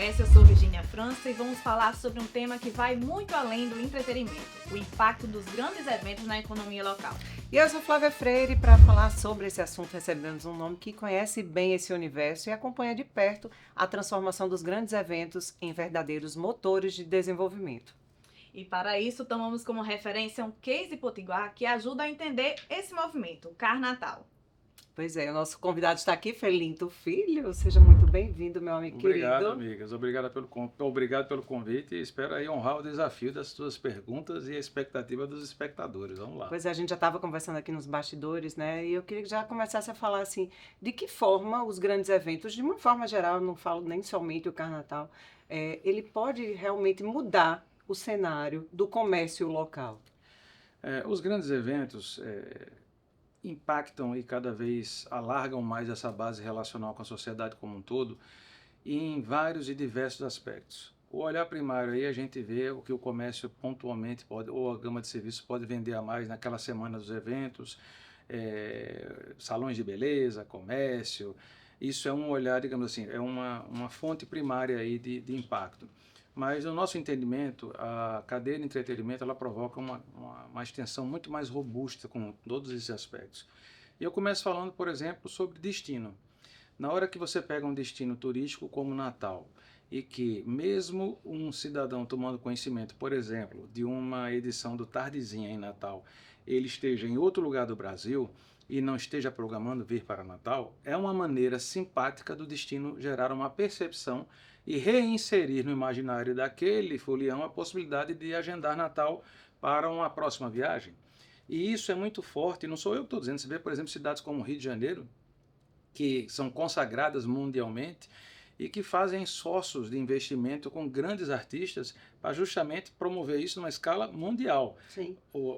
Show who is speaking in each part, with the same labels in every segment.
Speaker 1: Conhece, eu sou Virginia França e vamos falar sobre um tema que vai muito além do entretenimento, o impacto dos grandes eventos na economia local.
Speaker 2: E eu sou Flávia Freire, para falar sobre esse assunto recebemos um nome que conhece bem esse universo e acompanha de perto a transformação dos grandes eventos em verdadeiros motores de desenvolvimento.
Speaker 1: E para isso tomamos como referência um case potiguar que ajuda a entender esse movimento, o Carnatal.
Speaker 2: Pois é, o nosso convidado está aqui, Felinto Filho. Seja muito bem-vindo, meu amigo
Speaker 3: Obrigado,
Speaker 2: querido.
Speaker 3: amigas. Obrigado pelo convite e espero aí honrar o desafio das suas perguntas e a expectativa dos espectadores. Vamos lá.
Speaker 2: Pois é, a gente já estava conversando aqui nos bastidores, né? E eu queria que já começasse a falar assim, de que forma os grandes eventos, de uma forma geral, não falo nem somente o Carnatal, ele pode realmente mudar o cenário do comércio local.
Speaker 3: Os grandes eventos impactam e cada vez alargam mais essa base relacional com a sociedade como um todo em vários e diversos aspectos. O olhar primário aí a gente vê o que o comércio pontualmente pode, ou a gama de serviços pode vender a mais naquela semana dos eventos, salões de beleza, comércio. Isso é um olhar, digamos assim, é uma fonte primária aí de impacto. Mas no nosso entendimento, a cadeia de entretenimento ela provoca uma extensão muito mais robusta com todos esses aspectos. E eu começo falando, por exemplo, sobre destino. Na hora que você pega um destino turístico como Natal, e que mesmo um cidadão tomando conhecimento, por exemplo, de uma edição do Tardezinha em Natal, ele esteja em outro lugar do Brasil e não esteja programando vir para Natal, é uma maneira simpática do destino gerar uma percepção e reinserir no imaginário daquele folião a possibilidade de agendar Natal para uma próxima viagem. E isso é muito forte, não sou eu que estou dizendo, você vê, por exemplo, cidades como Rio de Janeiro, que são consagradas mundialmente e que fazem esforços de investimento com grandes artistas para justamente promover isso numa escala mundial.
Speaker 2: Sim.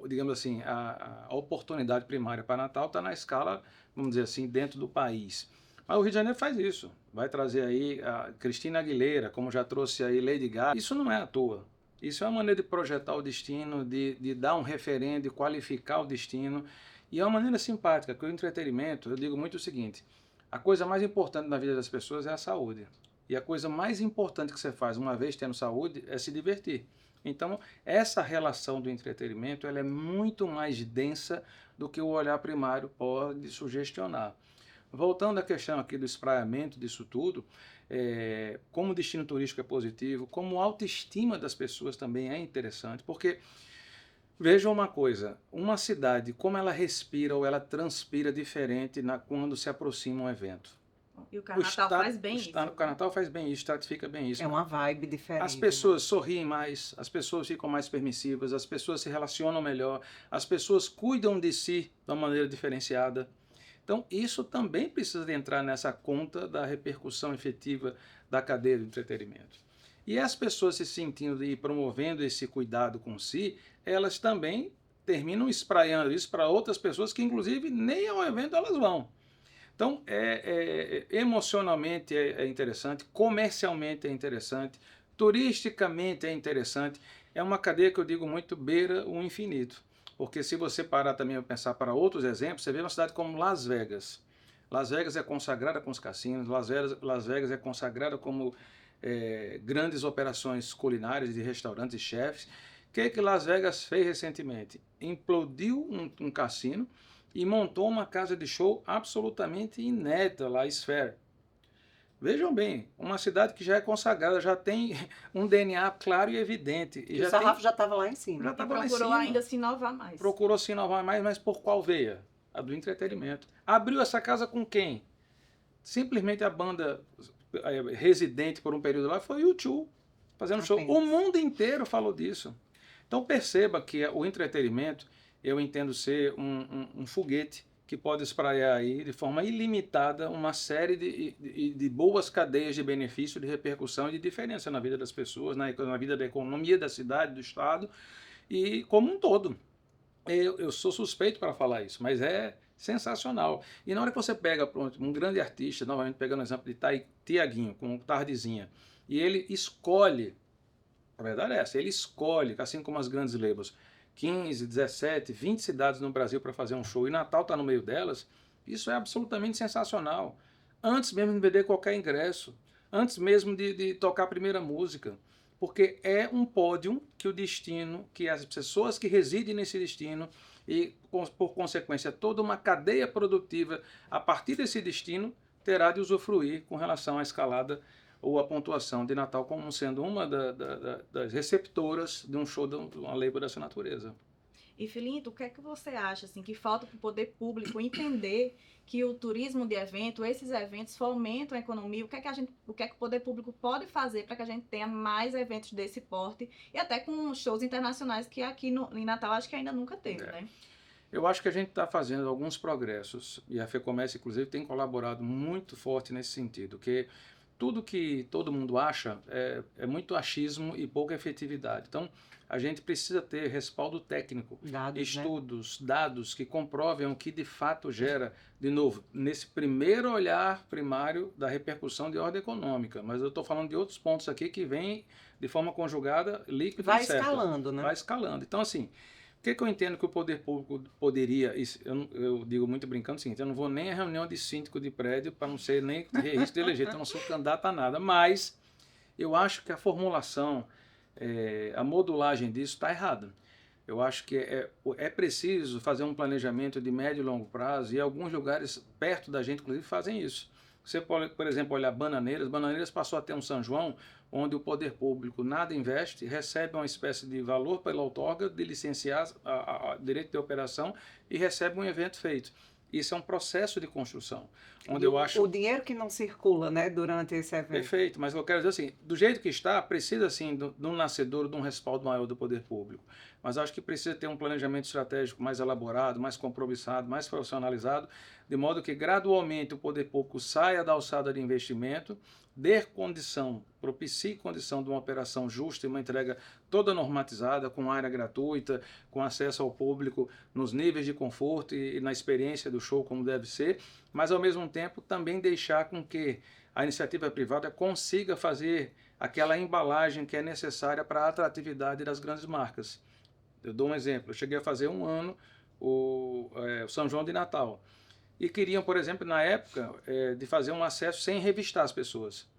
Speaker 3: Digamos assim, a oportunidade primária para Natal está na escala, vamos dizer assim, dentro do país. Mas o Rio de Janeiro faz isso, vai trazer aí a Cristina Aguilera, como já trouxe aí Lady Gaga. Isso não é à toa, isso é uma maneira de projetar o destino, de dar um referendo, de qualificar o destino, e é uma maneira simpática, que o entretenimento, eu digo muito o seguinte, a coisa mais importante na vida das pessoas é a saúde, e a coisa mais importante que você faz uma vez tendo saúde é se divertir. Então, essa relação do entretenimento ela é muito mais densa do que o olhar primário pode sugestionar. Voltando à questão aqui do espraiamento disso tudo, como o destino turístico é positivo, como a autoestima das pessoas também é interessante, porque vejam uma coisa, uma cidade, como ela respira ou ela transpira diferente quando se aproxima um evento.
Speaker 1: E o Carnatal faz bem isso.
Speaker 3: O Carnatal faz bem isso, estratifica bem isso.
Speaker 2: É uma vibe diferente.
Speaker 3: As pessoas sorriem mais, as pessoas ficam mais permissivas, as pessoas se relacionam melhor, as pessoas cuidam de si de uma maneira diferenciada. Então, isso também precisa entrar nessa conta da repercussão efetiva da cadeia do entretenimento. E as pessoas se sentindo e promovendo esse cuidado com si, elas também terminam espraiando isso para outras pessoas que, inclusive, nem ao evento elas vão. Então, emocionalmente é interessante, comercialmente é interessante, turisticamente é interessante. É uma cadeia que eu digo muito beira o infinito. Porque se você parar também a pensar para outros exemplos, você vê uma cidade como Las Vegas. Las Vegas é consagrada com os cassinos, Las Vegas é consagrada como grandes operações culinárias de restaurantes e chefes. O que Las Vegas fez recentemente? Implodiu um cassino e montou uma casa de show absolutamente inédita lá, a Sphere. Vejam bem, uma cidade que já é consagrada, já tem um DNA claro e evidente.
Speaker 2: E o sarrafo já estava lá em cima.
Speaker 3: Já
Speaker 1: E
Speaker 3: estava lá em
Speaker 1: procurou
Speaker 3: cima.
Speaker 1: ainda se inovar mais.
Speaker 3: Procurou se inovar mais, mas por qual veia? A do entretenimento. Abriu essa casa com quem? Simplesmente a banda residente por um período lá foi o U2, fazendo show. O mundo inteiro falou disso. Então perceba que o entretenimento, eu entendo ser um foguete que pode espraiar aí de forma ilimitada uma série de boas cadeias de benefício, de repercussão e de diferença na vida das pessoas, na vida da economia, da cidade, do estado e como um todo. Eu sou suspeito para falar isso, mas é sensacional. E na hora que você pega um grande artista, novamente pegando o exemplo de Tiaguinho, com Tardezinha, e ele escolhe, a verdade é essa, ele escolhe, assim como as grandes labels, 15, 17, 20 cidades no Brasil para fazer um show, e Natal está no meio delas, isso é absolutamente sensacional. Antes mesmo de vender qualquer ingresso, antes mesmo de tocar a primeira música, porque é um pódio que o destino, que as pessoas que residem nesse destino e, por consequência, toda uma cadeia produtiva a partir desse destino terá de usufruir com relação à escalada ou a pontuação de Natal como sendo uma das receptoras de um show de uma label dessa natureza.
Speaker 1: E Filinto, o que é que você acha assim, que falta para o poder público entender que o turismo de evento, esses eventos fomentam a economia? O que é que o poder público pode fazer para que a gente tenha mais eventos desse porte e até com shows internacionais que aqui em Natal acho que ainda nunca teve, né?
Speaker 3: Eu acho que a gente está fazendo alguns progressos e a FEComércio, inclusive, tem colaborado muito forte nesse sentido, que tudo que todo mundo acha é muito achismo e pouca efetividade. Então, a gente precisa ter respaldo técnico,
Speaker 2: Dados,
Speaker 3: estudos, dados que comprovem o que de fato gera, de novo, nesse primeiro olhar primário da repercussão de ordem econômica. Mas eu estou falando de outros pontos aqui que vêm de forma conjugada, líquida
Speaker 2: vai
Speaker 3: e certa.
Speaker 2: escalando, né?
Speaker 3: Vai escalando. Então, assim, o que eu entendo que o poder público poderia, eu digo muito brincando o seguinte, eu não vou nem a reunião de síndico de prédio para não ser nem risco de eleger, então eu não sou candidato a nada, mas eu acho que a formulação, a modulagem disso está errada. Eu acho que é preciso fazer um planejamento de médio e longo prazo e alguns lugares perto da gente, inclusive, fazem isso. Você pode, por exemplo, olhar Bananeiras passou a ter um São João onde o poder público nada investe, recebe uma espécie de valor pela outorga de licenciar a direito de operação e recebe um evento feito. Isso é um processo de construção, onde eu acho...
Speaker 2: O dinheiro que não circula, né, durante esse evento.
Speaker 3: Perfeito, mas eu quero dizer assim, do jeito que está, precisa sim de um nascedouro, de um respaldo maior do poder público. Mas acho que precisa ter um planejamento estratégico mais elaborado, mais compromissado, mais profissionalizado, de modo que gradualmente o poder público saia da alçada de investimento, dê condição, propicie condição de uma operação justa e uma entrega toda normatizada, com área gratuita, com acesso ao público nos níveis de conforto e na experiência do show como deve ser, mas ao mesmo tempo também deixar com que a iniciativa privada consiga fazer aquela embalagem que é necessária para a atratividade das grandes marcas. Eu dou um exemplo, eu cheguei a fazer um ano o São João de Natal. E queriam, por exemplo, na época, de fazer um acesso sem revistar as pessoas.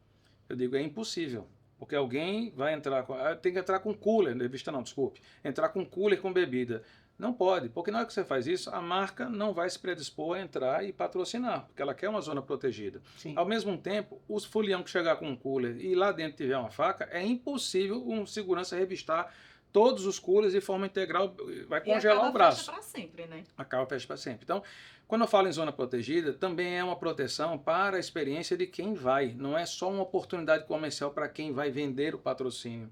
Speaker 3: Eu digo, é impossível, porque alguém vai entrar, tem que entrar com cooler, revista não, desculpe, entrar com cooler com bebida. Não pode, porque na hora que você faz isso, a marca não vai se predispor a entrar e patrocinar, porque ela quer uma zona protegida.
Speaker 2: Sim.
Speaker 3: Ao mesmo tempo, os folião que chegar com um cooler e lá dentro tiver uma faca, é impossível um segurança revistar todos os coolers de forma integral, vai congelar o braço.
Speaker 1: Acaba fecha para sempre, né?
Speaker 3: Acaba fecha para sempre. Então, quando eu falo em zona protegida, também é uma proteção para a experiência de quem vai. Não é só uma oportunidade comercial para quem vai vender o patrocínio.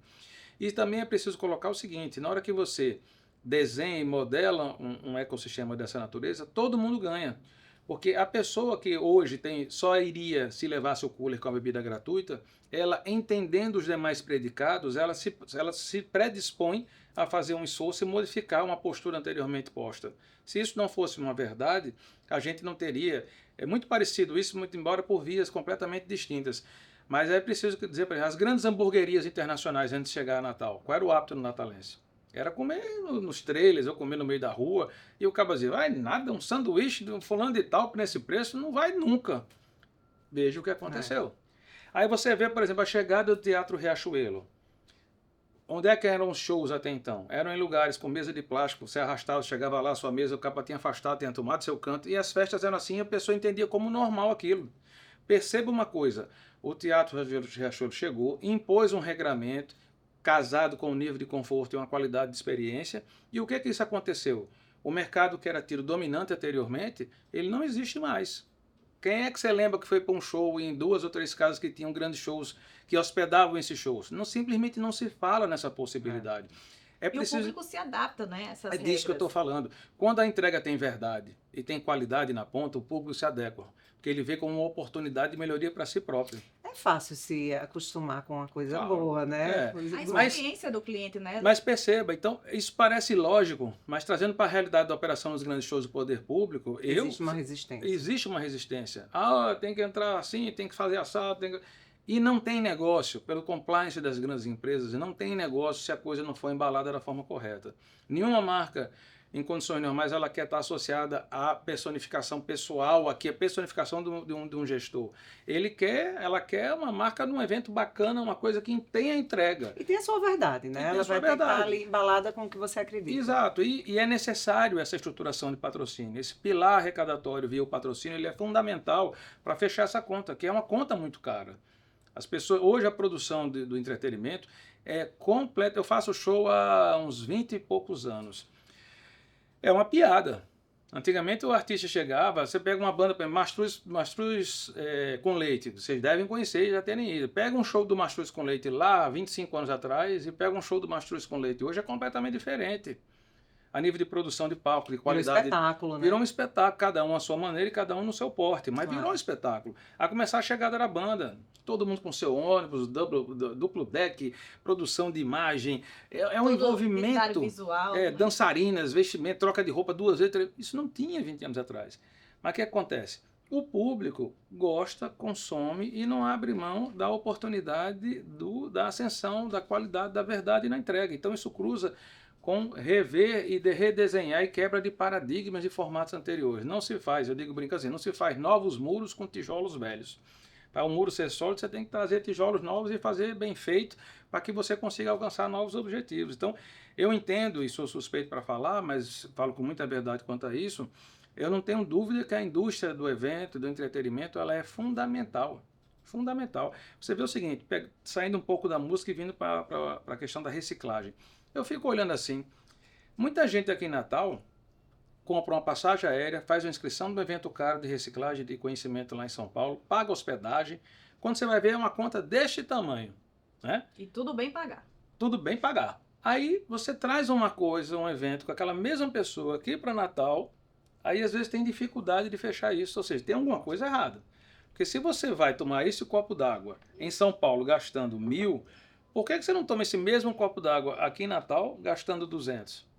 Speaker 3: E também é preciso colocar o seguinte, na hora que você desenha e modela um ecossistema dessa natureza, todo mundo ganha. Porque a pessoa que hoje só iria se levasse o cooler com a bebida gratuita, ela entendendo os demais predicados, ela se predispõe a fazer um esforço e modificar uma postura anteriormente posta. Se isso não fosse uma verdade, a gente não teria. É muito parecido isso, muito embora por vias completamente distintas. Mas é preciso dizer para as grandes hamburguerias internacionais antes de chegar a Natal, qual era o hábito no natalense? Era comer nos trailers, ou comer no meio da rua, e o cara dizia, vai nada, um sanduíche de um fulano de tal nesse preço, não vai nunca. Veja o que aconteceu. Aí você vê, por exemplo, a chegada do Teatro Riachuelo. Onde é que eram os shows até então? Eram em lugares com mesa de plástico, você arrastava, chegava lá, sua mesa, o capa tinha afastado, tinha tomado seu canto, e as festas eram assim, a pessoa entendia como normal aquilo. Perceba uma coisa, o Teatro Riachuelo chegou, impôs um regramento, casado com um nível de conforto e uma qualidade de experiência, e o que isso aconteceu? O mercado que era tido dominante anteriormente, ele não existe mais. Quem é que você lembra que foi para um show em 2 ou 3 casas que tinham grandes shows, que hospedavam esses shows? Simplesmente não se fala nessa possibilidade.
Speaker 1: E o público se adapta, né? Essas regras.
Speaker 3: Disso que eu estou falando. Quando a entrega tem verdade e tem qualidade na ponta, o público se adequa, porque ele vê como uma oportunidade de melhoria para si próprio.
Speaker 2: É fácil se acostumar com uma coisa boa, né?
Speaker 1: A experiência do cliente, né?
Speaker 3: Mas perceba, então, isso parece lógico, mas trazendo para a realidade da operação nos grandes shows do poder público,
Speaker 2: existe uma resistência.
Speaker 3: Existe uma resistência. Tem que entrar assim, tem que fazer assado, E não tem negócio, pelo compliance das grandes empresas, não tem negócio se a coisa não for embalada da forma correta. Nenhuma marca em condições normais, ela quer estar associada à personificação pessoal, aqui a personificação de um gestor. Ela quer uma marca num evento bacana, uma coisa que tenha entrega.
Speaker 2: E tem a sua verdade, né? Ela vai ter que estar ali embalada com o que você acredita.
Speaker 3: Exato, e é necessário essa estruturação de patrocínio. Esse pilar arrecadatório via o patrocínio, ele é fundamental para fechar essa conta, que é uma conta muito cara. As pessoas, hoje a produção do entretenimento é completa. Eu faço show há uns 20 e poucos anos. É uma piada. Antigamente o artista chegava, você pega uma banda, Mastruz com Leite, vocês devem conhecer, já terem ido. Pega um show do Mastruz com Leite lá, 25 anos atrás, e pega um show do Mastruz com Leite. Hoje é completamente diferente. A nível de produção de palco, de qualidade.
Speaker 2: Virou um espetáculo, né?
Speaker 3: Virou um espetáculo, cada um à sua maneira e cada um no seu porte. Mas
Speaker 2: Claro.
Speaker 3: virou um espetáculo. A começar a chegada da banda. Todo mundo com seu ônibus, duplo deck, produção de imagem. É um envolvimento.
Speaker 1: Visual,
Speaker 3: Dançarinas, vestimento, troca de roupa 2 vezes, 3 vezes. Isso não tinha 20 anos atrás. Mas o que acontece? O público gosta, consome e não abre mão da oportunidade da ascensão, da qualidade, da verdade na entrega. Então isso cruza com rever e redesenhar e quebra de paradigmas de formatos anteriores. Não se faz, eu digo brincando assim, não se faz novos muros com tijolos velhos. Para o muro ser sólido, você tem que trazer tijolos novos e fazer bem feito para que você consiga alcançar novos objetivos. Então, eu entendo e sou suspeito para falar, mas falo com muita verdade quanto a isso, eu não tenho dúvida que a indústria do evento, do entretenimento, ela é fundamental. Fundamental. Você vê o seguinte, saindo um pouco da música e vindo para a questão da reciclagem. Eu fico olhando assim, muita gente aqui em Natal compra uma passagem aérea, faz uma inscrição no evento caro de reciclagem de conhecimento lá em São Paulo, paga hospedagem, quando você vai ver é uma conta deste tamanho, né?
Speaker 1: E tudo bem pagar.
Speaker 3: Tudo bem pagar. Aí você traz uma coisa, um evento com aquela mesma pessoa aqui para Natal, aí às vezes tem dificuldade de fechar isso, ou seja, tem alguma coisa errada. Porque se você vai tomar esse copo d'água em São Paulo gastando 1.000, por que você não toma esse mesmo copo d'água aqui em Natal gastando 200?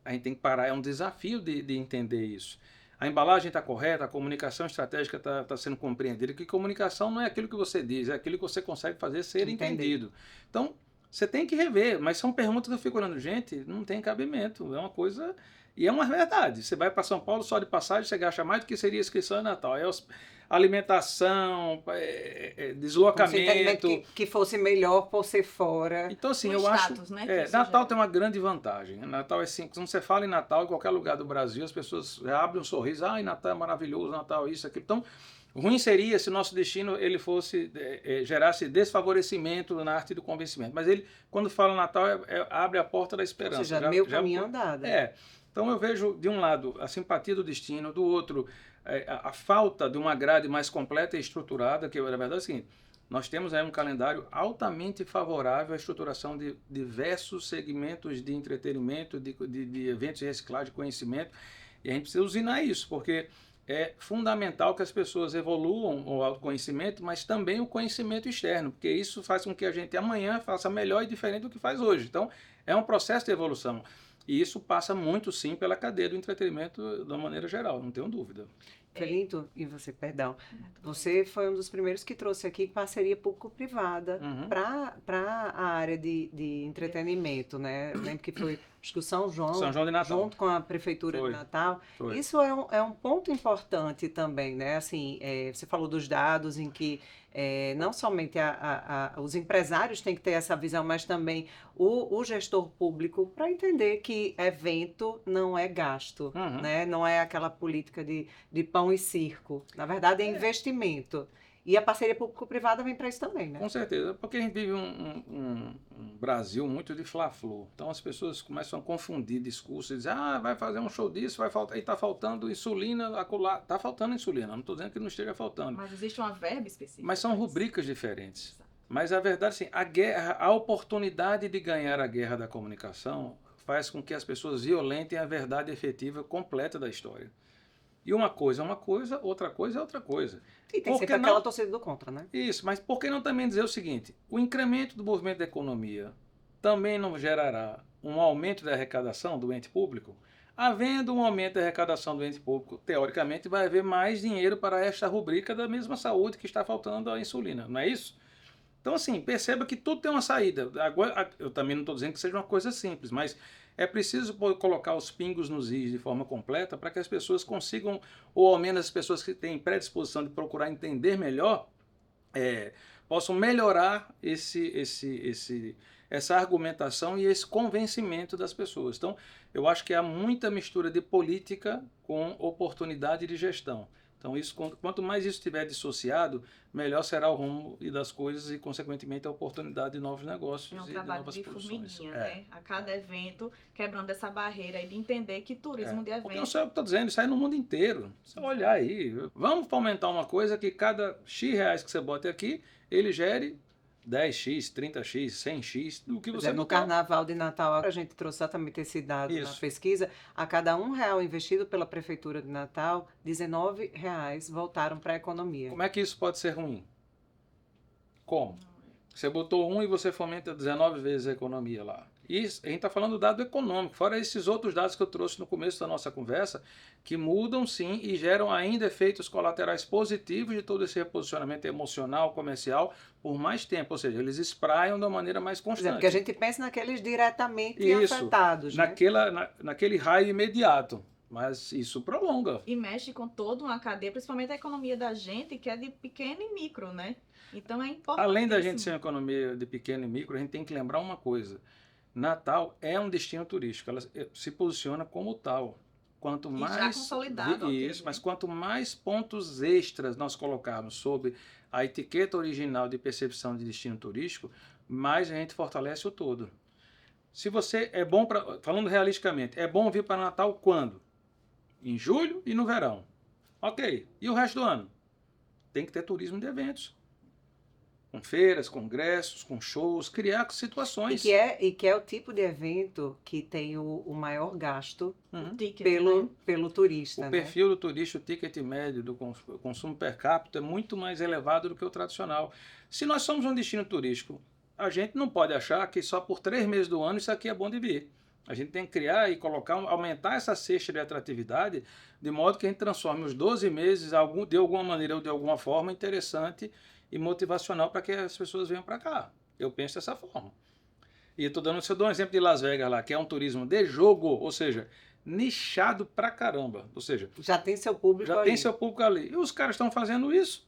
Speaker 3: A gente tem que parar, é um desafio de entender isso. A embalagem está correta, a comunicação estratégica está sendo compreendida, que comunicação não é aquilo que você diz, é aquilo que você consegue fazer ser entendido. Então, você tem que rever, mas são perguntas que eu fico olhando, gente, não tem cabimento, é uma coisa... E é uma verdade, você vai para São Paulo só de passagem, você gasta mais do que seria inscrição em Natal. Alimentação, deslocamento.
Speaker 2: Que fosse melhor por ser fora.
Speaker 3: Então, assim,
Speaker 1: O
Speaker 3: eu
Speaker 1: status,
Speaker 3: acho.
Speaker 1: né,
Speaker 3: Natal tem uma grande vantagem. Natal é simples. Quando você fala em Natal, em qualquer lugar do Brasil, as pessoas abrem um sorriso. Ai, Natal é maravilhoso, Natal isso, aquilo. Então, ruim seria se o nosso destino ele fosse gerasse desfavorecimento na arte do convencimento. Mas ele, quando fala Natal, abre a porta da esperança.
Speaker 2: Ou seja, meio caminho andado.
Speaker 3: Então eu vejo, de um lado, a simpatia do destino, do outro, a falta de uma grade mais completa e estruturada, que na verdade é o seguinte, nós temos aí um calendário altamente favorável à estruturação de diversos segmentos de entretenimento, de eventos de reciclagem de conhecimento, e a gente precisa usinar isso, porque é fundamental que as pessoas evoluam o autoconhecimento, mas também o conhecimento externo, porque isso faz com que a gente amanhã faça melhor e diferente do que faz hoje. Então, é um processo de evolução. E isso passa muito, sim, pela cadeia do entretenimento de uma maneira geral, não tenho dúvida.
Speaker 2: Felinto, e você, perdão, você foi um dos primeiros que trouxe aqui parceria público-privada para a área de entretenimento, né? Eu lembro que foi, acho que o São João
Speaker 3: de Natal,
Speaker 2: junto com a Prefeitura de Natal.
Speaker 3: Foi.
Speaker 2: Isso é um ponto importante também, né? Assim, você falou dos dados em que não somente os empresários têm que ter essa visão, mas também o gestor público para entender que evento não é gasto, né? Não é aquela política de pão e circo. Na verdade, é investimento. E a parceria público-privada vem para isso também, né?
Speaker 3: Com certeza, porque a gente vive um Brasil muito de fla-flu. Então as pessoas começam a confundir discursos e dizem, vai fazer um show disso, vai faltar, e está faltando insulina, acolá. Está faltando insulina, não estou dizendo que não esteja faltando.
Speaker 1: Mas existe uma verba específica.
Speaker 3: Mas são rubricas diferentes. Exato. Mas a verdade, assim, a oportunidade de ganhar a guerra da comunicação faz com que as pessoas violentem a verdade efetiva completa da história. E uma coisa é uma coisa, outra coisa é outra coisa.
Speaker 2: E tem sempre aquela torcida do contra, né?
Speaker 3: Isso, mas por que não também dizer o seguinte? O incremento do movimento da economia também não gerará um aumento da arrecadação do ente público? Havendo um aumento da arrecadação do ente público, teoricamente vai haver mais dinheiro para esta rubrica da mesma saúde que está faltando a insulina, não é isso? Então, assim, perceba que tudo tem uma saída. Agora, eu também não estou dizendo que seja uma coisa simples, mas É preciso colocar os pingos nos is de forma completa para que as pessoas consigam, ou ao menos as pessoas que têm predisposição de procurar entender melhor, possam melhorar essa argumentação e esse convencimento das pessoas. Então, eu acho que há muita mistura de política com oportunidade de gestão. Então, quanto mais isso estiver dissociado, melhor será o rumo das coisas e, consequentemente, a oportunidade de novos negócios e de novas produções.
Speaker 1: É um trabalho de formiguinha, né? A cada evento, quebrando essa barreira e de entender que turismo de evento...
Speaker 3: Porque não sei o que eu estou dizendo, isso aí no mundo inteiro. Você olhar aí, vamos fomentar uma coisa que cada X reais que você bote aqui, ele gere 10x, 30x, 100x, do que você...
Speaker 2: No Carnaval de Natal, a gente trouxe exatamente esse dado na pesquisa. A cada R$1 investido pela Prefeitura de Natal, R$19 voltaram para a economia.
Speaker 3: Como é que isso pode ser ruim? Como? Você botou 1 e você fomenta 19 vezes a economia lá. E a gente está falando do dado econômico, fora esses outros dados que eu trouxe no começo da nossa conversa, que mudam sim e geram ainda efeitos colaterais positivos de todo esse reposicionamento emocional, comercial, por mais tempo. Ou seja, eles espraiam de uma maneira mais constante.
Speaker 2: Porque a gente pensa naqueles diretamente afetados. Né?
Speaker 3: Naquele raio imediato. Mas isso prolonga.
Speaker 1: E mexe com toda uma cadeia, principalmente a economia da gente, que é de pequeno e micro, né? Então é importante.
Speaker 3: Além da gente ser uma economia de pequeno e micro, a gente tem que lembrar uma coisa. Natal é um destino turístico, ela se posiciona como tal. Quanto mais
Speaker 1: já consolidado.
Speaker 3: Isso, mas quanto mais pontos extras nós colocarmos sobre a etiqueta original de percepção de destino turístico, mais a gente fortalece o todo. Se você é bom para, falando realisticamente, é bom vir para Natal quando? Em julho e no verão. Ok. E o resto do ano? Tem que ter turismo de eventos. Com feiras, congressos, com shows, criar situações.
Speaker 2: E que é o tipo de evento que tem o maior gasto pelo turista.
Speaker 3: O perfil do turista, o ticket médio do consumo per capita é muito mais elevado do que o tradicional. Se nós somos um destino turístico, a gente não pode achar que só por 3 meses do ano isso aqui é bom de vir. A gente tem que criar e aumentar essa cesta de atratividade de modo que a gente transforme os 12 meses de alguma maneira ou de alguma forma interessante e motivacional para que as pessoas venham para cá. Eu penso dessa forma. E eu dou um exemplo de Las Vegas lá, que é um turismo de jogo, ou seja, nichado pra caramba. Ou seja,
Speaker 2: já tem seu público ali.
Speaker 3: Já tem seu público ali. E os caras estão fazendo isso.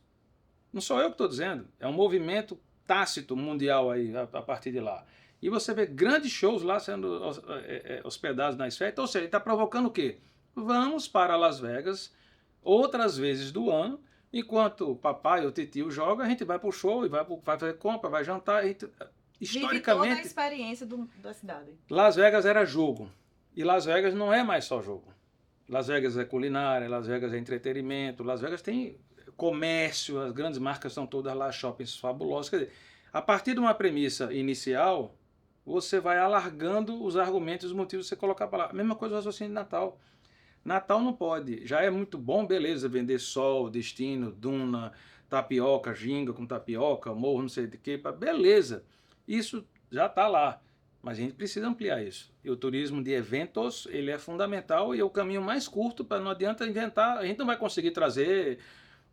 Speaker 3: Não sou eu que estou dizendo. É um movimento tácito mundial aí, a partir de lá. E você vê grandes shows lá sendo hospedados na esfera. Então, ou seja, ele está provocando o quê? Vamos para Las Vegas outras vezes do ano. Enquanto o papai ou o titio joga, a gente vai para o show e vai fazer compra, vai jantar. Historicamente,
Speaker 1: vive toda a experiência da cidade.
Speaker 3: Las Vegas era jogo. E Las Vegas não é mais só jogo. Las Vegas é culinária, Las Vegas é entretenimento, Las Vegas tem comércio, as grandes marcas estão todas lá, shoppings fabulosos. Quer dizer, a partir de uma premissa inicial, você vai alargando os argumentos, os motivos de você colocar para lá. A mesma coisa no raciocínio de Natal. Natal não pode. Já é muito bom, beleza, vender sol, destino, duna, tapioca, ginga com tapioca, morro, não sei de que, beleza. Isso já está lá. Mas a gente precisa ampliar isso. E o turismo de eventos, ele é fundamental e é o caminho mais curto, para não adianta inventar. A gente não vai conseguir trazer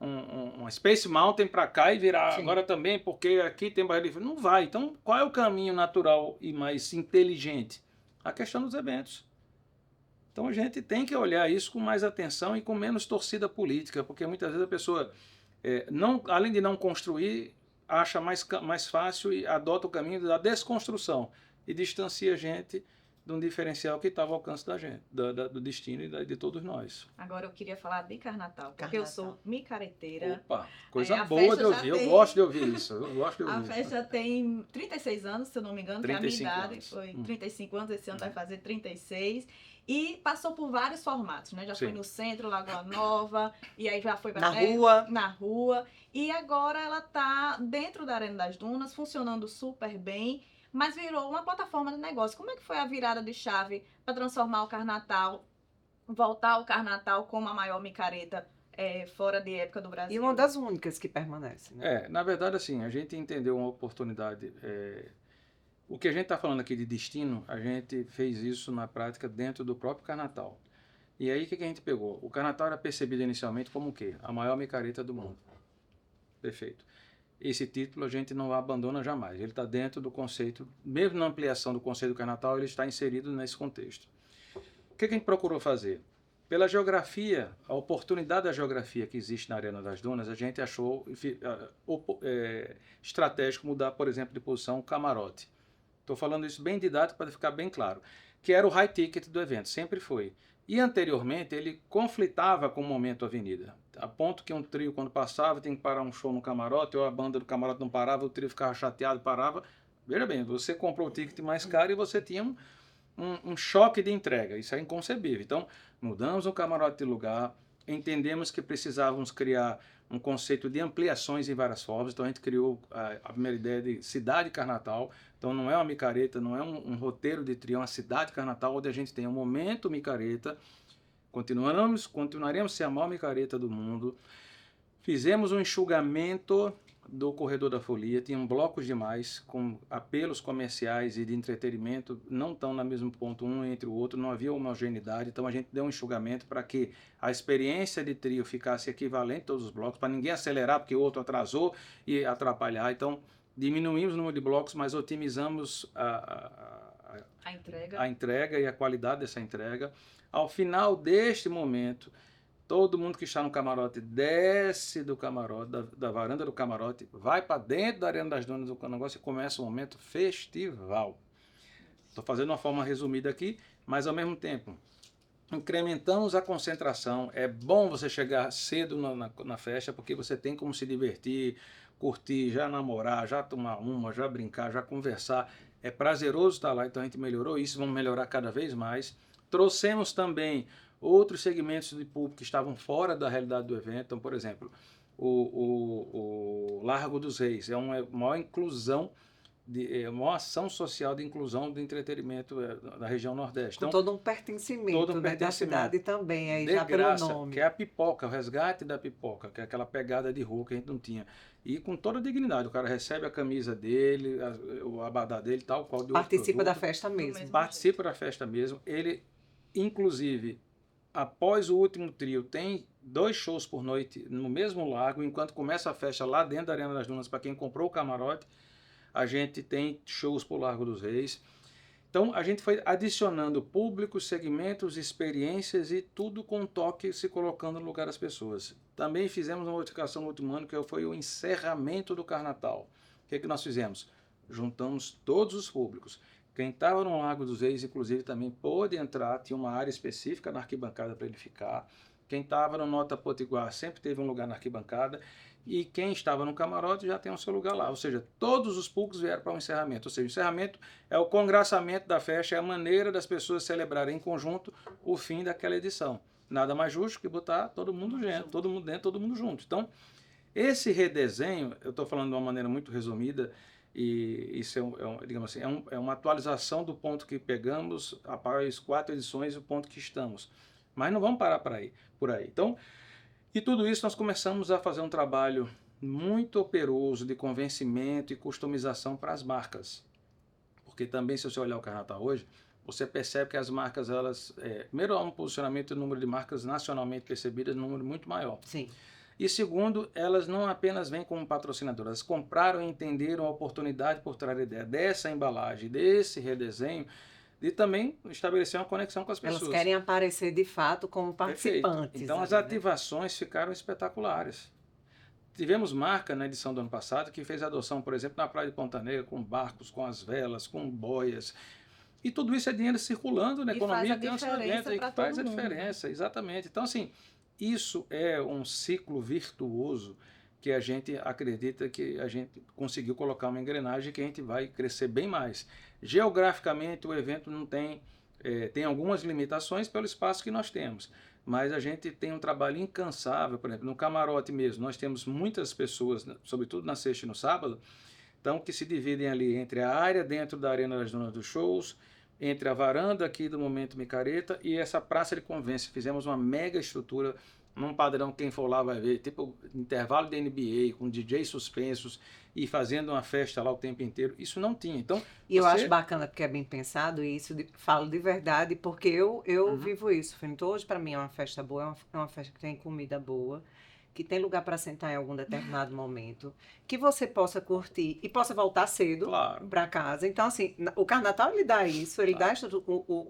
Speaker 3: um Space Mountain para cá e virar agora também, porque aqui tem barreira. Não vai. Então, qual é o caminho natural e mais inteligente? A questão dos eventos. Então a gente tem que olhar isso com mais atenção e com menos torcida política, porque muitas vezes a pessoa, além de não construir, acha mais fácil e adota o caminho da desconstrução e distancia a gente de um diferencial que estava ao alcance da gente, do destino e de todos nós.
Speaker 1: Agora eu queria falar de Carnatal, porque eu sou micareteira.
Speaker 3: Opa, coisa boa de ouvir, eu gosto de ouvir isso.
Speaker 1: A festa tem 36 anos, se eu não me engano, que é a minha idade, foi 35 anos, esse ano vai fazer 36. E passou por vários formatos, né? Já foi no centro, Lagoa Nova, e aí já foi
Speaker 2: na rua.
Speaker 1: Na rua. E agora ela tá dentro da Arena das Dunas, funcionando super bem, mas virou uma plataforma de negócio. Como é que foi a virada de chave para transformar o Carnatal, voltar ao Carnatal como a maior micareta fora de época do Brasil?
Speaker 2: E uma das únicas que permanece, né?
Speaker 3: Na verdade, assim, a gente entendeu uma oportunidade. O que a gente está falando aqui de destino, a gente fez isso na prática dentro do próprio Carnatal. E aí, o que a gente pegou? O Carnatal era percebido inicialmente como o quê? A maior micareta do mundo. Perfeito. esse título a gente não abandona jamais. Ele está dentro do conceito, mesmo na ampliação do conceito do Carnatal, ele está inserido nesse contexto. O que a gente procurou fazer? Pela geografia, a oportunidade da geografia que existe na Arena das Dunas, a gente achou estratégico mudar, por exemplo, de posição o camarote. Estou falando isso bem didático para ficar bem claro, que era o high ticket do evento, sempre foi. E anteriormente ele conflitava com o momento avenida, a ponto que um trio quando passava tem que parar um show no camarote, ou a banda do camarote não parava, o trio ficava chateado, parava. Veja bem, você comprou o ticket mais caro e você tinha um choque de entrega, isso é inconcebível. Então, mudamos o camarote de lugar, entendemos que precisávamos criar um conceito de ampliações em várias formas, então a gente criou a primeira ideia de cidade carnatal, então não é uma micareta, não é um roteiro de trio, é uma cidade carnatal onde a gente tem um momento micareta, continuaremos a ser a maior micareta do mundo, fizemos um enxugamento do Corredor da Folia, tinham blocos demais, com apelos comerciais e de entretenimento, não estão no mesmo ponto um entre o outro, não havia homogeneidade, então a gente deu um enxugamento para que a experiência de trio ficasse equivalente a todos os blocos, para ninguém acelerar porque o outro atrasou e atrapalhar, então diminuímos o número de blocos, mas otimizamos a entrega e a qualidade dessa entrega. Ao final deste momento, todo mundo que está no camarote desce do camarote, da varanda do camarote, vai para dentro da Arena das Dunas do negócio e começa um momento festival. Estou fazendo uma forma resumida aqui, mas ao mesmo tempo incrementamos a concentração. É bom você chegar cedo na festa, porque você tem como se divertir, curtir, já namorar, já tomar uma, já brincar, já conversar. É prazeroso estar lá, então a gente melhorou isso, vamos melhorar cada vez mais. Trouxemos também outros segmentos de público que estavam fora da realidade do evento. Então, por exemplo, o Largo dos Reis é uma maior inclusão, uma ação social de inclusão do entretenimento da região Nordeste.
Speaker 2: Com
Speaker 3: então,
Speaker 2: todo um pertencimento, né, da cidade também, aí já pelo nome.
Speaker 3: Que é a pipoca, o resgate da pipoca, que é aquela pegada de rua que a gente não tinha. E com toda a dignidade, o cara recebe a camisa dele, o abadá dele, tal qual de outro
Speaker 2: Participa
Speaker 3: produto.
Speaker 2: da festa mesmo.
Speaker 3: Participa da festa mesmo. Ele, inclusive, após o último trio, tem 2 shows por noite no mesmo lago, enquanto começa a festa lá dentro da Arena das Dunas, para quem comprou o camarote, a gente tem shows por Largo dos Reis. Então, a gente foi adicionando públicos, segmentos, experiências e tudo com um toque se colocando no lugar das pessoas. Também fizemos uma modificação no último ano, que foi o encerramento do Carnatal. O que nós fizemos? Juntamos todos os públicos. Quem estava no Largo dos Reis, inclusive, também pôde entrar, tinha uma área específica na arquibancada para ele ficar. Quem estava no Nota Potiguar sempre teve um lugar na arquibancada. E quem estava no camarote já tem o seu lugar lá. Ou seja, todos os públicos vieram para o encerramento. Ou seja, o encerramento é o congraçamento da festa, é a maneira das pessoas celebrarem em conjunto o fim daquela edição. Nada mais justo que botar todo mundo dentro, todo mundo junto. Então, esse redesenho, eu estou falando de uma maneira muito resumida, e isso digamos assim, é uma atualização do ponto que pegamos após 4 edições, o ponto que estamos. Mas não vamos parar por aí. Então, e tudo isso nós começamos a fazer um trabalho muito operoso de convencimento e customização para as marcas. Porque também, se você olhar o Carnatal hoje, você percebe que as marcas, elas... primeiro, há um posicionamento e número de marcas nacionalmente percebidas, um número muito maior.
Speaker 2: Sim.
Speaker 3: E segundo, elas não apenas vêm como patrocinadoras, elas compraram e entenderam a oportunidade por trás da ideia dessa embalagem, desse redesenho, de também estabelecer uma conexão com as pessoas.
Speaker 2: Elas querem aparecer de fato como participantes.
Speaker 3: Perfeito. Então as ativações ficaram espetaculares. Tivemos marca na edição do ano passado que fez adoção, por exemplo, na Praia de Ponta Negra, com barcos, com as velas, com boias. E tudo isso é dinheiro circulando na economia, que faz a diferença, exatamente. Então, assim, isso é um ciclo virtuoso que a gente acredita que a gente conseguiu colocar uma engrenagem que a gente vai crescer bem mais. Geograficamente, o evento não tem algumas limitações pelo espaço que nós temos, mas a gente tem um trabalho incansável. Por exemplo, no camarote mesmo, nós temos muitas pessoas, sobretudo na sexta e no sábado, então, que se dividem ali entre a área dentro da Arena das Dunas dos Shows, entre a varanda aqui do Momento Micareta e essa praça de convivência. Fizemos uma mega estrutura, num padrão, quem for lá vai ver, tipo intervalo de NBA, com DJ suspensos e fazendo uma festa lá o tempo inteiro. Isso não tinha. Então,
Speaker 2: eu acho bacana porque é bem pensado, e isso falo de verdade, porque eu vivo isso. Hoje, para mim, é uma festa boa, é uma festa que tem comida boa, que tem lugar para sentar em algum determinado momento, que você possa curtir e possa voltar cedo
Speaker 3: Claro.
Speaker 2: para casa. Então, assim, o Carnatal ele dá isso, ele
Speaker 3: Claro.
Speaker 2: dá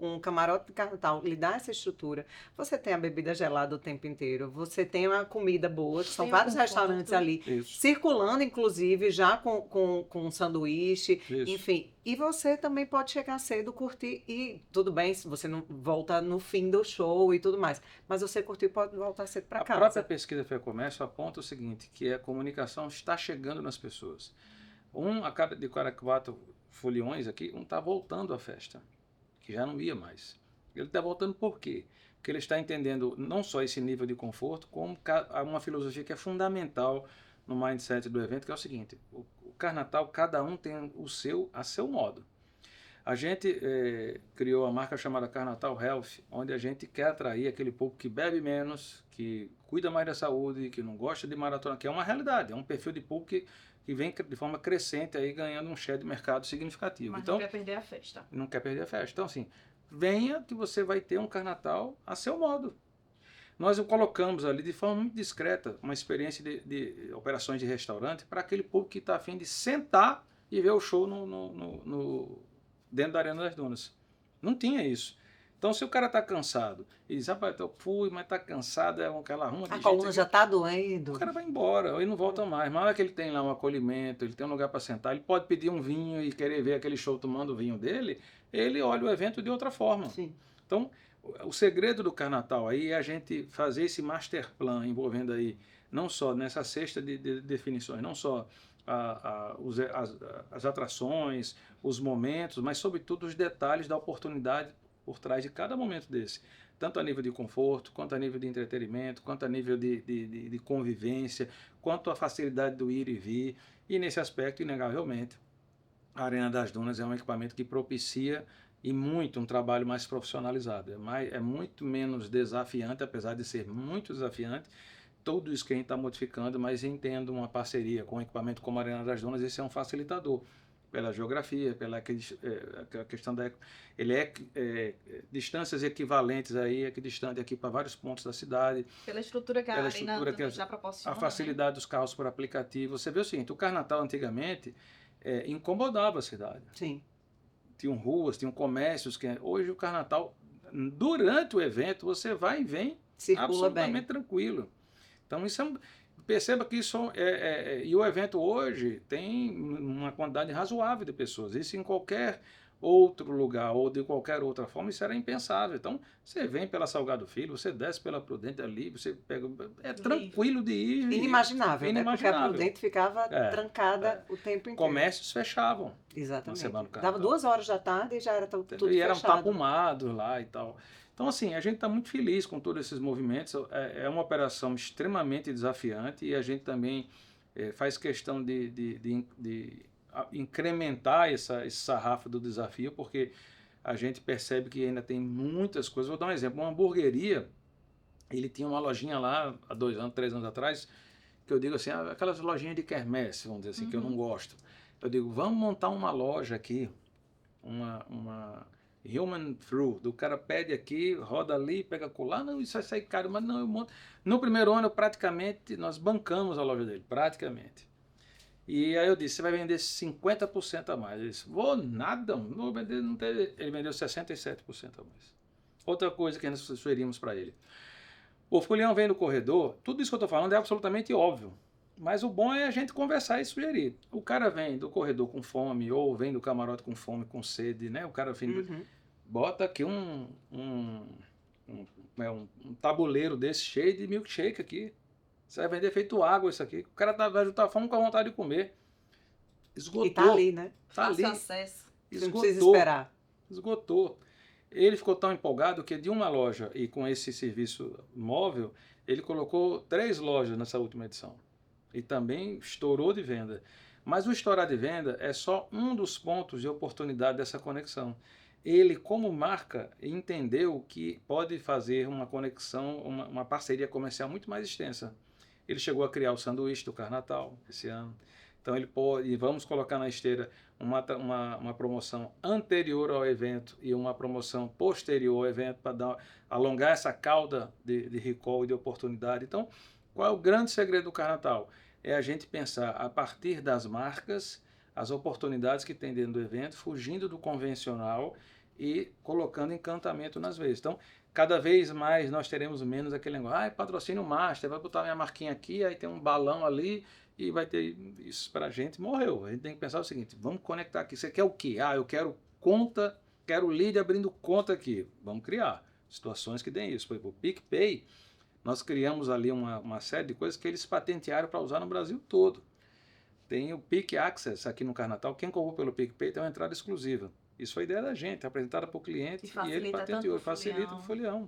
Speaker 2: um camarote de Carnatal, ele dá essa estrutura. Você tem a bebida gelada o tempo inteiro, você tem uma comida boa, que são
Speaker 1: Tem o
Speaker 2: vários
Speaker 1: conforto.
Speaker 2: restaurantes ali,
Speaker 3: Isso.
Speaker 2: circulando, inclusive, já com sanduíche,
Speaker 3: Isso.
Speaker 2: enfim. E você também pode chegar cedo, curtir, e tudo bem se você não volta no fim do show e tudo mais, mas você curtir pode voltar cedo para
Speaker 3: A
Speaker 2: casa.
Speaker 3: própria pesquisa FEComércio aponta o seguinte, que a comunicação está chegando nas pessoas. A cada de 4 foliões aqui, está voltando à festa, que já não ia mais. Ele está voltando por quê? Porque ele está entendendo não só esse nível de conforto, como uma filosofia que é fundamental no mindset do evento, que é o seguinte, o Carnatal, cada um tem a seu modo. A gente criou a marca chamada Carnatal Health, onde a gente quer atrair aquele povo que bebe menos, que cuida mais da saúde, que não gosta de maratona, que é uma realidade, é um perfil de povo que vem de forma crescente aí ganhando um share de mercado significativo.
Speaker 1: Mas
Speaker 3: então,
Speaker 1: não quer perder a festa.
Speaker 3: não quer perder a festa. Então, assim, venha que você vai ter um Carnatal a seu modo. Nós colocamos ali de forma muito discreta uma experiência de operações de restaurante para aquele povo que está a fim de sentar e ver o show dentro da Arena das Dunas. Não tinha isso. Então, se o cara está cansado e diz, rapaz, eu fui, mas está cansado, aquela arruma de
Speaker 2: A
Speaker 3: gente
Speaker 2: coluna
Speaker 3: aqui,
Speaker 2: já está doendo.
Speaker 3: o cara vai embora, ou ele não volta mais. Mas na hora que ele tem lá um acolhimento, ele tem um lugar para sentar, ele pode pedir um vinho e querer ver aquele show tomando o vinho dele, ele olha o evento de outra forma.
Speaker 2: Sim.
Speaker 3: Então, o segredo do Carnatal aí é a gente fazer esse master plan envolvendo aí, não só nessa cesta de definições, não só as atrações, os momentos, mas sobretudo os detalhes da oportunidade por trás de cada momento desse. Tanto a nível de conforto, quanto a nível de entretenimento, quanto a nível de convivência, quanto a facilidade do ir e vir. E nesse aspecto, inegavelmente, a Arena das Dunas é um equipamento que propicia e muito um trabalho mais profissionalizado. É muito menos desafiante, apesar de ser muito desafiante. Tudo isso que a gente está modificando, mas entendo uma parceria com um equipamento como a Arena das Dunas, esse é um facilitador. Pela geografia, pela questão da... Ele distâncias equivalentes aí, distante aqui para vários pontos da cidade.
Speaker 1: Pela estrutura que a
Speaker 3: Pela
Speaker 1: Arena
Speaker 3: estrutura que
Speaker 1: já proporciona.
Speaker 3: A facilidade dos carros por aplicativo. Você vê o seguinte, o Carnatal antigamente incomodava a cidade.
Speaker 2: Sim.
Speaker 3: Tinham ruas, tinham comércios. Hoje o Carnatal, durante o evento, você vai e vem
Speaker 2: Circula
Speaker 3: absolutamente
Speaker 2: bem.
Speaker 3: tranquilo. Então isso perceba que isso e o evento hoje tem uma quantidade razoável de pessoas. Isso em qualquer outro lugar ou de qualquer outra forma, isso era impensável. Então, você vem pela Salgado Filho, você desce pela Prudente ali, você pega... tranquilo de ir.
Speaker 2: Inimaginável, né? Porque a Prudente ficava trancada o tempo inteiro.
Speaker 3: Comércios fechavam.
Speaker 2: Exatamente.
Speaker 3: Dava
Speaker 2: Dava 2 horas da tarde e já era tudo fechado.
Speaker 3: E eram tapumados lá e tal. Então, assim, a gente está muito feliz com todos esses movimentos. É uma operação extremamente desafiante e a gente também faz questão de incrementar esse sarrafo do desafio, porque a gente percebe que ainda tem muitas coisas. Vou dar um exemplo. Uma hamburgueria, ele tinha uma lojinha lá há 2 anos, 3 anos atrás, que eu digo assim, aquelas lojinhas de quermesse, vamos dizer assim, que eu não gosto. Eu digo, vamos montar uma loja aqui, uma human through, do cara pede aqui, roda ali, pega colar, não, isso vai sair caro, mas não, eu monto. No primeiro ano, praticamente, nós bancamos a loja dele, praticamente. E aí eu disse, você vai vender 50% a mais. Ele disse, vou nada, não vou vender, não tem... Ele vendeu 67% a mais. Outra coisa que nós sugerimos para ele. O folião vem no corredor, tudo isso que eu estou falando é absolutamente óbvio. Mas o bom é a gente conversar e sugerir. O cara vem do corredor com fome, ou vem do camarote com fome, com sede, né? O cara vem, bota aqui um tabuleiro desse cheio de milkshake aqui. Você vai vender feito água isso aqui. O cara vai juntar fome com a vontade de comer. Esgotou.
Speaker 2: E tá ali, né?
Speaker 3: Tá ali.
Speaker 1: Acesso.
Speaker 2: Você não precisa esperar.
Speaker 3: Esgotou. Ele ficou tão empolgado que de uma loja, e com esse serviço móvel, ele colocou 3 lojas nessa última edição. E também estourou de venda. Mas o estourar de venda é só um dos pontos de oportunidade dessa conexão. Ele, como marca, entendeu que pode fazer uma conexão, uma parceria comercial muito mais extensa. Ele chegou a criar o sanduíche do Carnatal esse ano. Então ele pode, e vamos colocar na esteira uma promoção anterior ao evento e uma promoção posterior ao evento para alongar essa cauda de recall e de oportunidade. Então, Qual é o grande segredo do Carnatal? É a gente pensar a partir das marcas, as oportunidades que tem dentro do evento, fugindo do convencional e colocando encantamento nas vezes. Então, cada vez mais nós teremos menos aquele negócio, patrocínio master, vai botar minha marquinha aqui, aí tem um balão ali e vai ter isso pra gente, morreu. A gente tem que pensar o seguinte, vamos conectar aqui, você quer o quê? Eu quero conta, quero lead abrindo conta aqui. Vamos criar situações que deem isso. Por exemplo, o PicPay, nós criamos ali uma série de coisas que eles patentearam para usar no Brasil todo. Tem o Pic Access aqui no Carnatal, quem comprou pelo PicPay tem uma entrada exclusiva. Isso foi ideia da gente, apresentada para o cliente e ele patenteou, facilita o folião.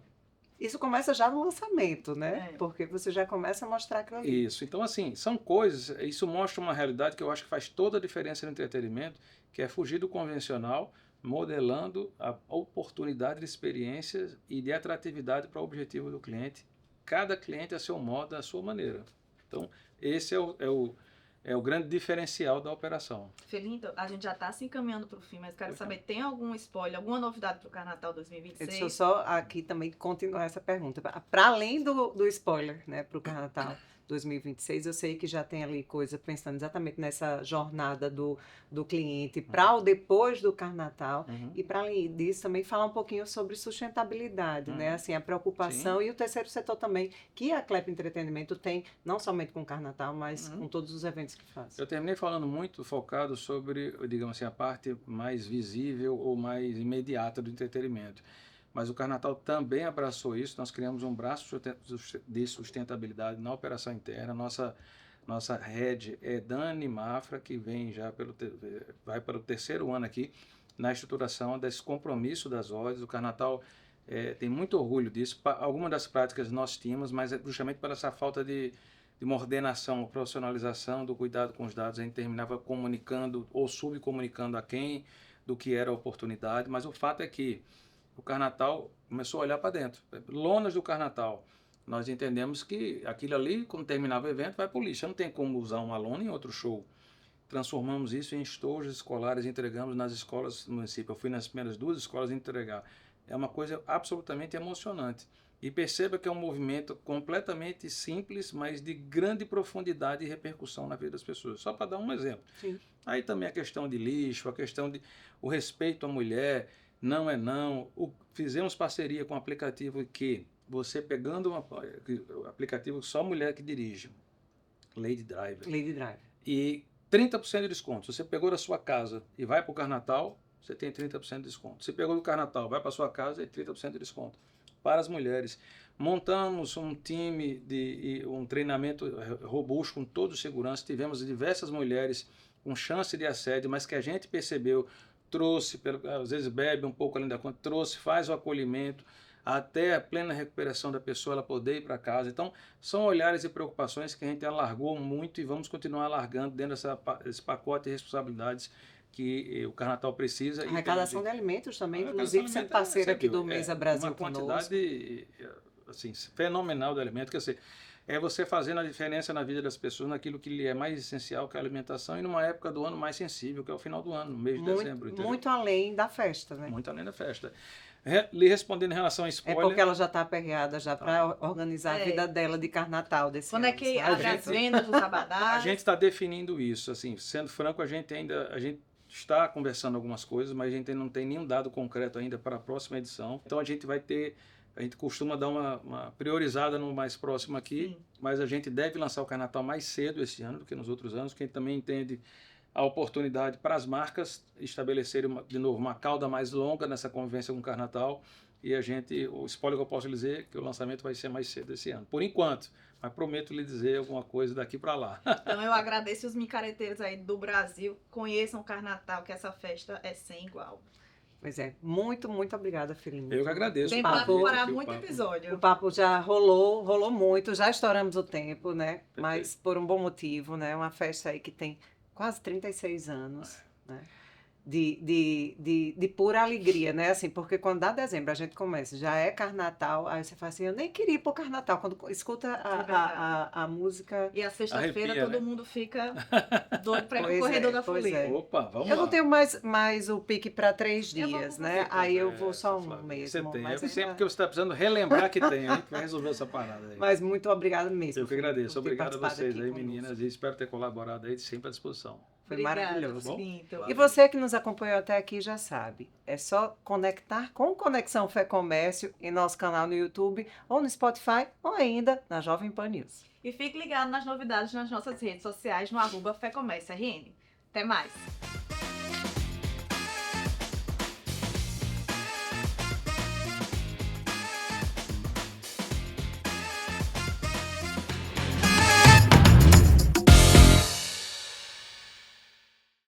Speaker 2: Isso começa já no lançamento, né? Porque você já começa a mostrar aquilo ali.
Speaker 3: Isso, então assim, são coisas, isso mostra uma realidade que eu acho que faz toda a diferença no entretenimento, que é fugir do convencional, modelando a oportunidade de experiências e de atratividade para o objetivo do cliente. Cada cliente a seu modo, a sua maneira. Então, esse é o grande diferencial da operação.
Speaker 1: Felindo, a gente já está se encaminhando para o fim, mas quero saber, tem algum spoiler, alguma novidade para o Carnatal 2026?
Speaker 2: Deixa eu só aqui também continuar essa pergunta. Para além do spoiler, né, para o Carnatal 2026, eu sei que já tem ali coisa pensando exatamente nessa jornada do cliente para o depois do Carnatal. E para além disso, também falar um pouquinho sobre sustentabilidade, né? Assim, a preocupação e o terceiro setor também, que a Clep Entretenimento tem, não somente com o Carnatal, mas com todos os eventos que faz.
Speaker 3: Eu terminei falando muito focado sobre, digamos assim, a parte mais visível ou mais imediata do entretenimento. Mas o Carnatal também abraçou isso, nós criamos um braço de sustentabilidade na operação interna. Nossa head é Dani Mafra, que vem já vai para o terceiro ano aqui na estruturação desse compromisso das ordens. O Carnatal tem muito orgulho disso. Algumas das práticas nós tínhamos, mas é justamente por essa falta de uma ordenação, uma profissionalização do cuidado com os dados. A gente terminava comunicando ou subcomunicando a quem do que era a oportunidade, mas o fato é que o Carnatal começou a olhar para dentro. Lonas do Carnatal. Nós entendemos que aquilo ali, quando terminava o evento, vai para o lixo. Não tem como usar uma lona em outro show. Transformamos isso em estojos escolares e entregamos nas escolas do município. Eu fui nas primeiras 2 escolas entregar. É uma coisa absolutamente emocionante. E perceba que é um movimento completamente simples, mas de grande profundidade e repercussão na vida das pessoas. Só para dar um exemplo.
Speaker 2: Sim.
Speaker 3: Aí também a questão de lixo, a questão de o respeito à mulher. Não é não. Fizemos parceria com um aplicativo que você pegando um aplicativo só mulher que dirige, Lady Driver.
Speaker 2: Lady Driver.
Speaker 3: E 30% de desconto. Se você pegou da sua casa e vai para o Carnatal, você tem 30% de desconto. Se pegou do Carnatal, vai para sua casa, é 30% de desconto. Para as mulheres, montamos um time e um treinamento robusto com toda segurança. Tivemos diversas mulheres com chance de assédio, mas que a gente percebeu, trouxe, às vezes bebe um pouco além da conta, trouxe, faz o acolhimento, até a plena recuperação da pessoa, ela poder ir para casa. Então, são olhares e preocupações que a gente alargou muito e vamos continuar alargando dentro desse pacote de responsabilidades que o Carnatal precisa.
Speaker 2: A arrecadação de alimentos também, inclusive sendo parceiro aqui do Mesa Brasil conosco.
Speaker 3: Uma quantidade assim, fenomenal de alimentos, quer dizer, é você fazendo a diferença na vida das pessoas naquilo que lhe é mais essencial, que é a alimentação, e numa época do ano mais sensível, que é o final do ano, no mês de dezembro. Entendeu?
Speaker 2: Muito além da festa, né?
Speaker 3: Muito além da festa. Lhe respondendo em relação a spoiler...
Speaker 2: É porque ela já está aperreada já para organizar a vida dela de Carnatal desse
Speaker 1: Quando
Speaker 2: ano.
Speaker 1: É que abre as vendas dos abadás?
Speaker 3: A gente está definindo isso, assim, sendo franco, a gente está conversando algumas coisas, mas a gente não tem nenhum dado concreto ainda para a próxima edição. Então a gente costuma dar uma priorizada no mais próximo aqui, mas a gente deve lançar o Carnatal mais cedo esse ano do que nos outros anos, porque a gente também entende a oportunidade para as marcas estabelecerem, de novo, uma cauda mais longa nessa convivência com o Carnatal. E o spoiler que eu posso lhe dizer é que o lançamento vai ser mais cedo esse ano. Por enquanto, mas prometo lhe dizer alguma coisa daqui para lá.
Speaker 1: Então eu agradeço os micareteiros aí do Brasil, conheçam o Carnatal, que essa festa é sem igual.
Speaker 2: Pois é, muito, muito obrigada, Felipe.
Speaker 3: Eu que agradeço.
Speaker 1: Tem papo para muito episódio.
Speaker 2: O papo já rolou muito, já estouramos o tempo, né? Perfeito. Mas por um bom motivo, né? Uma festa aí que tem quase 36 anos, né? de pura alegria, né? Assim, porque quando dá dezembro a gente começa, já é Carnatal, aí você fala assim, eu nem queria ir pro Carnatal. Quando escuta a música...
Speaker 1: E a sexta-feira
Speaker 3: Arrepia,
Speaker 1: todo
Speaker 3: né?
Speaker 1: mundo fica doido para ir pro
Speaker 2: Pois
Speaker 1: corredor
Speaker 2: é,
Speaker 1: da
Speaker 2: pois
Speaker 1: folia.
Speaker 2: é.
Speaker 3: Opa, vamos
Speaker 2: Eu
Speaker 3: lá.
Speaker 2: não tenho mais o pique para 3
Speaker 1: Eu vou
Speaker 2: dias,
Speaker 1: com
Speaker 2: né?
Speaker 1: você,
Speaker 2: Aí eu vou
Speaker 3: Conversa,
Speaker 2: só um
Speaker 3: Flávia.
Speaker 2: mesmo.
Speaker 3: Você tem.
Speaker 2: Mas,
Speaker 3: É sempre que você está precisando relembrar que tem. A gente vai resolver essa parada aí.
Speaker 2: mas muito obrigada mesmo.
Speaker 3: Eu que agradeço.
Speaker 2: por ter
Speaker 3: Obrigado a
Speaker 2: participado
Speaker 3: vocês
Speaker 2: aqui
Speaker 3: aí,
Speaker 2: conosco.
Speaker 3: meninas. E espero ter colaborado aí, sempre à disposição.
Speaker 2: Foi
Speaker 1: Obrigada,
Speaker 2: maravilhoso.
Speaker 1: Pinto.
Speaker 2: E você que nos acompanhou até aqui já sabe, é só conectar com Conexão Fé Comércio em nosso canal no YouTube ou no Spotify ou ainda na Jovem Pan News.
Speaker 1: E fique ligado nas novidades nas nossas redes sociais no @FéComércioRN. Até mais!